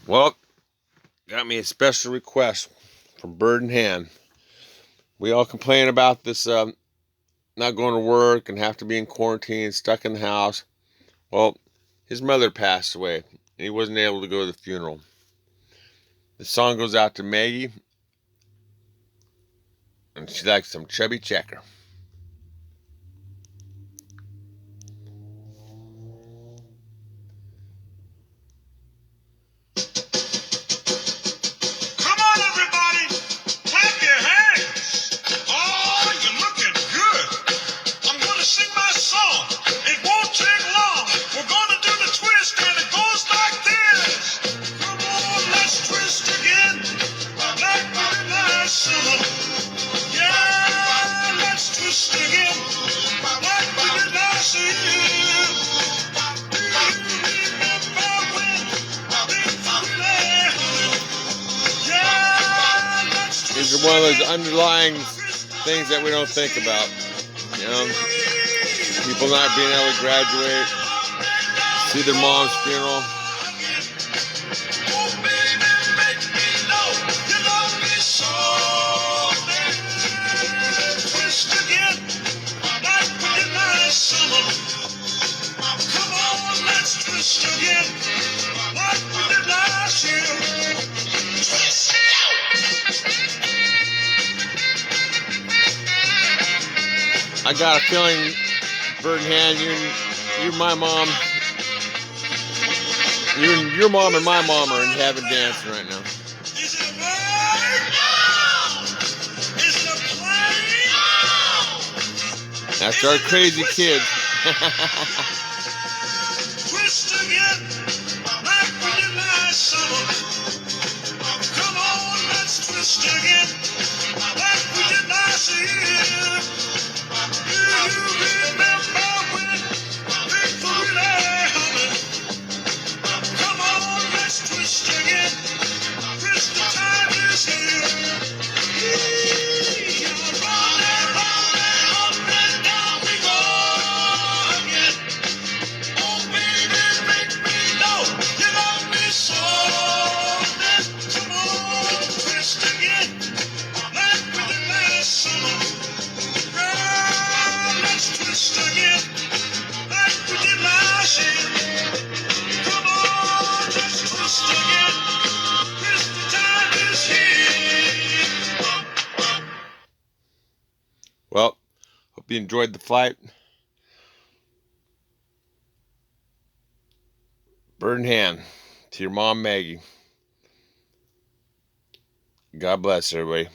Well, got me a special request from Bird in Hand. We all complain about this not going to work and have to be in quarantine, stuck in the house. Well, his mother passed away, and he wasn't able to go to the funeral. The song goes out to Maggie, and she likes some chubby checker. Come on, everybody, clap your hands. Oh, you're looking good. I'm going to sing my song. It won't take long. We're going to do the twist, and it goes like this. Come on, let's twist again. Like very nice summer. Yeah, let's twist again. Like very nice year. Do you remember when things really happened? Yeah, let's These twist are one of those again. underlying things that we don't think about. You know, people not being able to graduate, see their mom's funeral. Oh, baby, make me know you love me so. Twist again, like we did last summer. Come on, let's twist again, like we did last year. Twist it out. I got a feeling, Bird in Hand, you're my mom. Your mom and my mom are in heaven dancing right now. Is it a bird? No. Is it a plane? No. That's our crazy kids. Twist again, like we did last summer. Come on, let's twist again, like we did last year. Do you remember when things were really humming? Come on, let's twist again. Twist the time is here. Rolling, rolling, up and down we go again. Oh, baby, make me know you love me so. Come on, twist again, like we did last summer. Girl, let's twist again, like we did last year. Come on, let's twist again. Twist the time is here. Well, hope you enjoyed the flight. Bird in Hand to your mom, Maggie. God bless everybody.